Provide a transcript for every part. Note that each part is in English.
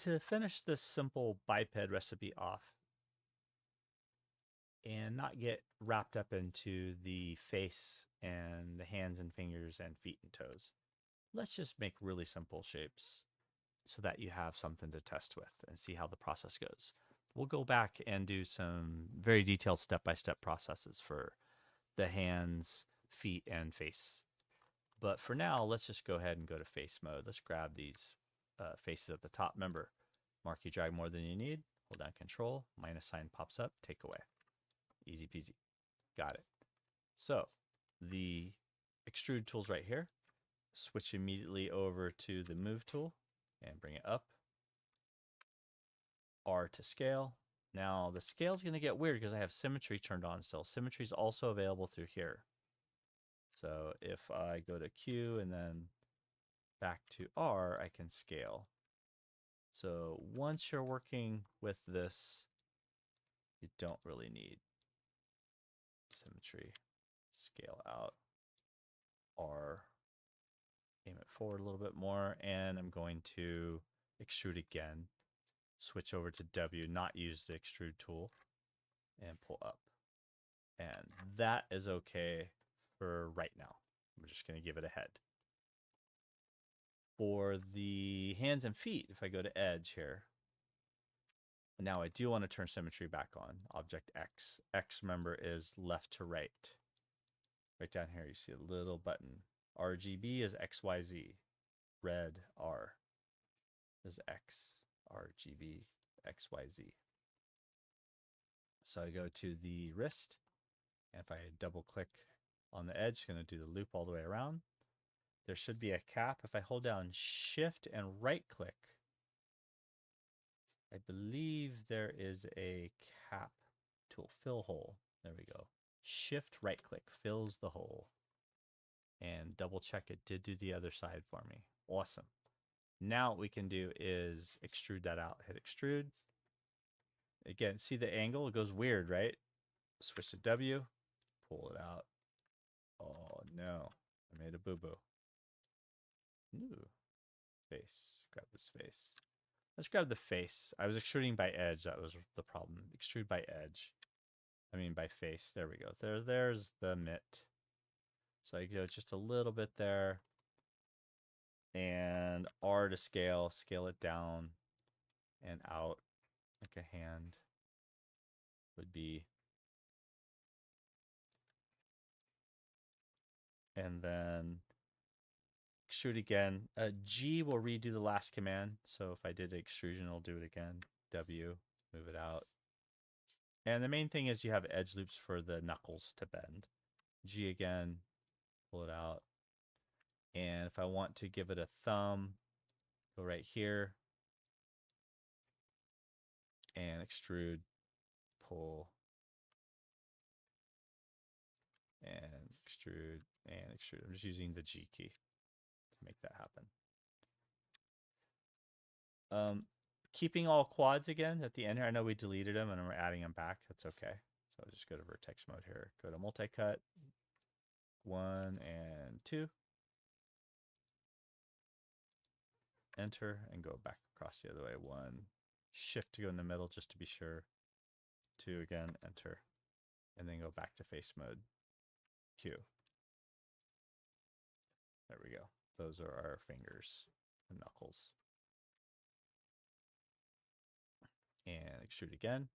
To finish this simple biped recipe off and not get wrapped up into the face and the hands and fingers and feet and toes, let's just make really simple shapes so that you have something to test with and see how the process goes. We'll go back and do some very detailed step-by-step processes for the hands, feet, and face. But for now, let's just go ahead and go to face mode. Let's grab these faces at the top. Remember, mark you drag more than you need. Hold down Control, minus sign pops up, take away. Easy peasy. Got it. So the extrude tool's right here. Switch immediately over to the move tool and bring it up. R to scale. Now the scale is going to get weird because I have symmetry turned on still. Symmetry is also available through here. So if I go to Q and then back to R, I can scale. So once you're working with this, you don't really need symmetry. Scale out, R, aim it forward a little bit more, and I'm going to extrude again. Switch over to W, not use the extrude tool, and pull up. And that is okay for right now. I'm just going to give it a head. For the hands and feet, if I go to edge here, now I do want to turn symmetry back on. Object X. X, remember, is left to right. Right down here, you see a little button. RGB is XYZ. Red, R is X. RGB, XYZ. So I go to the wrist, and if I double click on the edge, it's going to do the loop all the way around. There should be a cap. If I hold down Shift and right click, I believe there is a cap tool, fill hole. There we go. Shift right click fills the hole. And double check it did do the other side for me. Awesome. Now what we can do is extrude that out. Hit extrude. Again, see the angle? It goes weird, right? Switch to W. Pull it out. Oh no, I made a boo-boo. Ooh, face. Grab this face. Let's grab the face. I was extruding by edge. That was the problem. Extrude by edge. I mean by face. There we go. There's the mitt. So I go just a little bit there. And R to scale. Scale it down and out like a hand would be. And then extrude again. G will redo the last command. So if I did extrusion, it'll do it again. W, move it out. And the main thing is you have edge loops for the knuckles to bend. G again, pull it out. And if I want to give it a thumb, go right here and extrude, pull, and extrude, and extrude. I'm just using the G key to make that happen. Keeping all quads again at the end here. I know we deleted them and we're adding them back. That's okay. So I'll just go to vertex mode here. Go to multi-cut. 1 and 2. Enter and go back across the other way. 1. Shift to go in the middle just to be sure. 2 again. Enter. And then go back to face mode. Q. There we go. Those are our fingers and knuckles. And extrude again.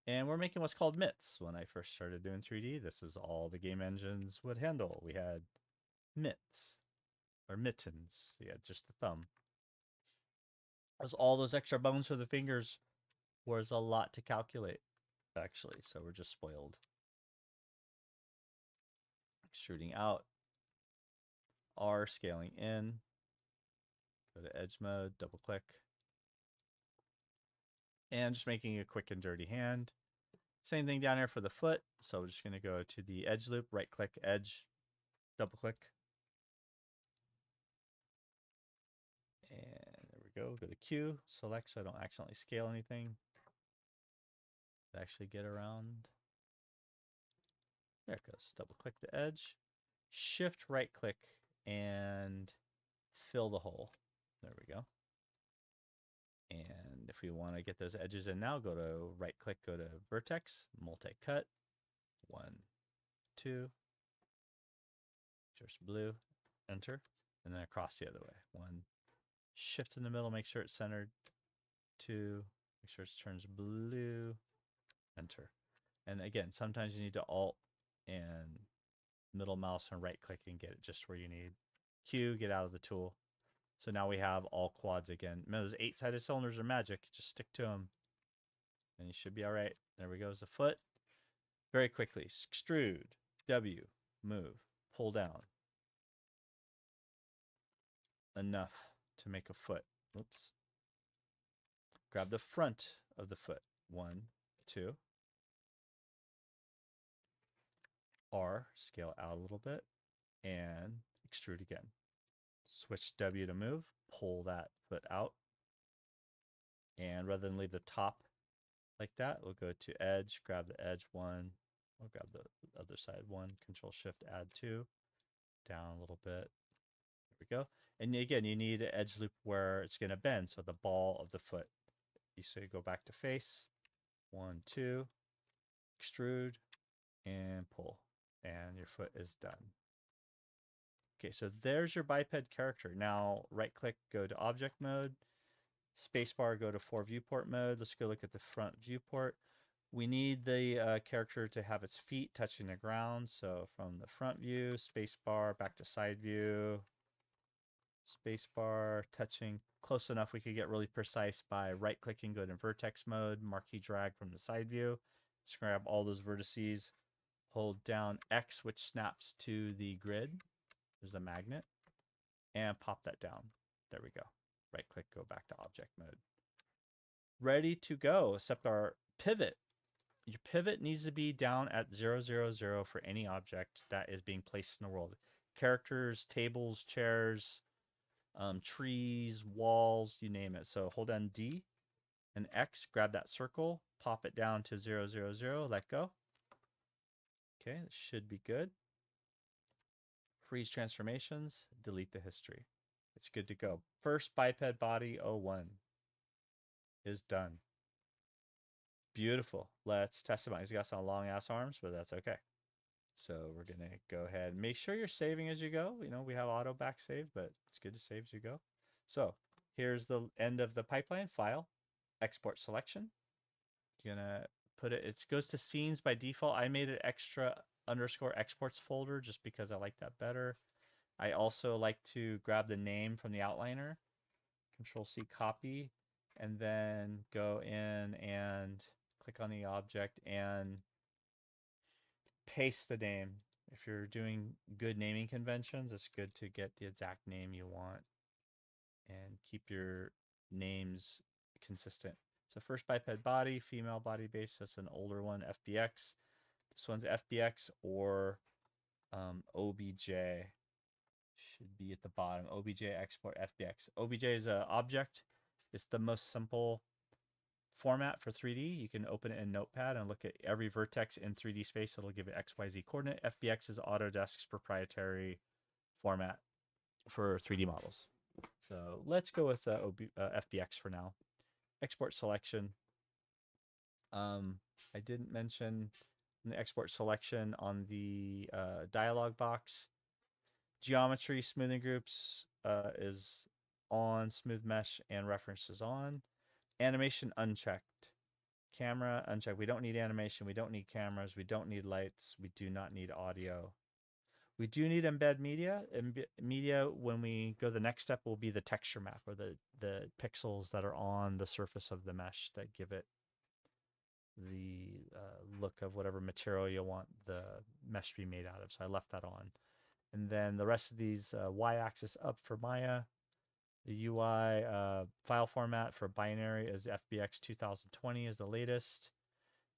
And we're making what's called mitts. When I first started doing 3D, this is all the game engines would handle. We had mitts or mittens. Yeah, just the thumb. As all those extra bones for the fingers was a lot to calculate, actually. So we're just spoiled. Extruding out. R, scaling in. Go to edge mode, double click. And just making a quick and dirty hand. Same thing down here for the foot. So we're just going to go to the edge loop, right click, edge, double click. And there we go. Go to Q, select so I don't accidentally scale anything. Actually get around. There it goes. Double click the edge. Shift right click and fill the hole. There we go. If we want to get those edges in now, go to right click, go to vertex, multi-cut, 1, 2, just blue, enter, and then across the other way. 1, shift in the middle, make sure it's centered, 2, make sure it turns blue, enter. And again, sometimes you need to alt and middle mouse and right click and get it just where you need. Q, get out of the tool. So now we have all quads again. Those 8-sided cylinders are magic. Just stick to them and you should be all right. There we go. Is the foot. Very quickly, extrude, W, move, pull down. Enough to make a foot. Oops. Grab the front of the foot. 1, 2. R, scale out a little bit, and extrude again. Switch W to move, pull that foot out. And rather than leave the top like that, we'll go to edge, grab the edge 1. We'll grab the other side 1, Control Shift, add 2. Down a little bit. There we go. And again, you need an edge loop where it's going to bend, so the ball of the foot. So you go back to face, 1, 2, extrude, and pull. And your foot is done. Okay, so there's your biped character. Now right-click, go to object mode. Spacebar, go to 4 viewport mode. Let's go look at the front viewport. We need the character to have its feet touching the ground. So from the front view, spacebar, back to side view. Spacebar, touching close enough we could get really precise by right-clicking, go to vertex mode, marquee drag from the side view. Just grab all those vertices. Hold down X, which snaps to the grid. There's a magnet. And pop that down. There we go. Right click, go back to object mode. Ready to go, except our pivot. Your pivot needs to be down at 0, 0, 0 for any object that is being placed in the world. Characters, tables, chairs, trees, walls, you name it. So hold down D and X, grab that circle, pop it down to 0, 0, 0, let go. Okay, this should be good. Freeze transformations, delete the history. It's good to go. First biped body 01 is done. Beautiful. Let's test him out. He's got some long ass arms, but that's okay. So we're going to go ahead and make sure you're saving as you go. You know, we have auto back save, but it's good to save as you go. So here's the end of the pipeline. File, export selection. You're going to put it, it goes to scenes by default. I made an extra _ exports folder just because I like that better. I also like to grab the name from the outliner, Control C, copy, and then go in and click on the object and paste the name. If you're doing good naming conventions, it's good to get the exact name you want and keep your names consistent. So first biped body, female body base, that's an older one, FBX. This one's FBX or OBJ. Should be at the bottom. OBJ export FBX. OBJ is an object. It's the most simple format for 3D. You can open it in Notepad and look at every vertex in 3D space. It'll give it XYZ coordinate. FBX is Autodesk's proprietary format for 3D models. So let's go with FBX for now. Export selection. I didn't mention in the export selection on the dialog box. Geometry, smoothing groups is on, smooth mesh and references on. Animation unchecked. Camera unchecked. We don't need animation. We don't need cameras. We don't need lights. We do not need audio. We do need embed media. Media, when we go the next step, will be the texture map or the pixels that are on the surface of the mesh that give it the look of whatever material you want the mesh to be made out of. So I left that on. And then the rest of these y-axis up for Maya. The UI file format for binary is FBX 2020 is the latest.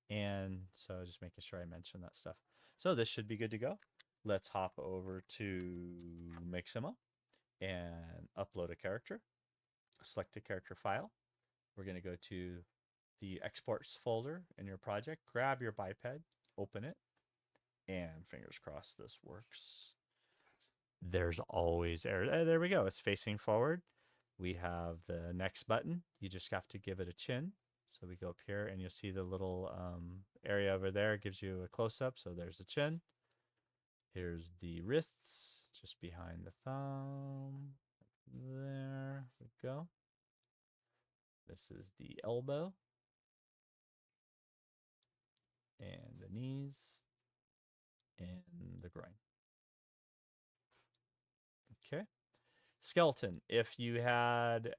And so just making sure I mention that stuff. So this should be good to go. Let's hop over to Mixamo and upload a character. Select a character file. We're going to go to the exports folder in your project. Grab your biped, open it, and fingers crossed this works. There's always error. There we go. It's facing forward. We have the next button. You just have to give it a chin. So we go up here and you'll see the little area over there. It gives you a close-up. So there's the chin. Here's the wrists, just behind the thumb. There we go. This is the elbow and the knees and the groin. Okay. Skeleton. If you had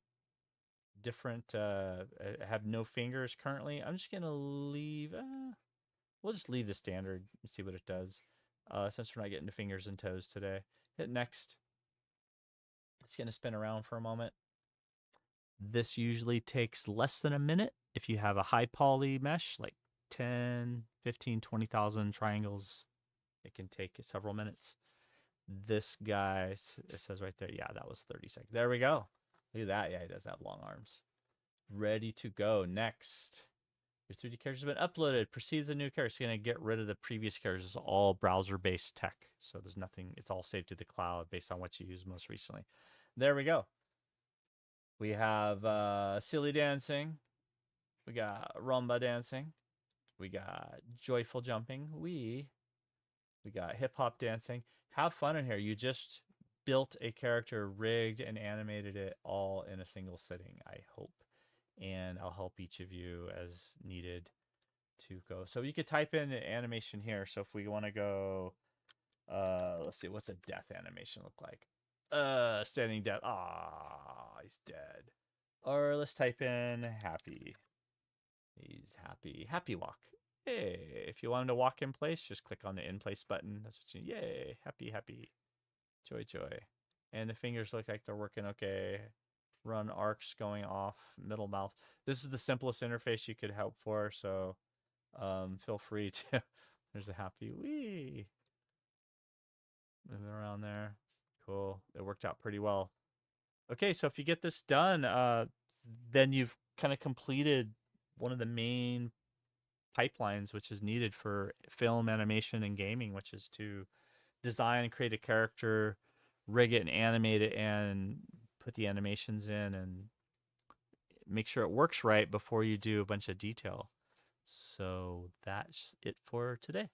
different, have no fingers currently, I'm just going to leave, we'll just leave the standard and see what it does. Since we're not getting to fingers and toes today. Hit next. It's going to spin around for a moment. This usually takes less than a minute. If you have a high poly mesh, like 10, 15, 20,000 triangles, it can take several minutes. This guy, it says right there, yeah, that was 30 seconds. There we go. Look at that. Yeah, he does have long arms. Ready to go. Next. Your 3D characters have been uploaded. Proceed with the new character. It's going to get rid of the previous characters. It's all browser-based tech. So there's nothing. It's all saved to the cloud based on what you used most recently. There we go. We have silly dancing. We got rumba dancing. We got joyful jumping. We got hip hop dancing. Have fun in here. You just built a character, rigged and animated it all in a single sitting, I hope. And I'll help each of you as needed to go. So you could type in the animation here. So if we want to go, let's see, what's a death animation look like? Standing death. Ah, he's dead. Or let's type in happy. He's happy. Happy walk. Hey, if you want him to walk in place, just click on the in place button. That's what you, yay, happy, happy. Joy, joy. And the fingers look like they're working okay. Run arcs going off, middle mouse. This is the simplest interface you could hope for, so feel free to. There's a happy wee. Moving around there. Cool. It worked out pretty well. Okay, so if you get this done, then you've kind of completed one of the main pipelines which is needed for film, animation, and gaming, which is to design and create a character, rig it and animate it, and put the animations in and make sure it works right before you do a bunch of detail. So that's it for today.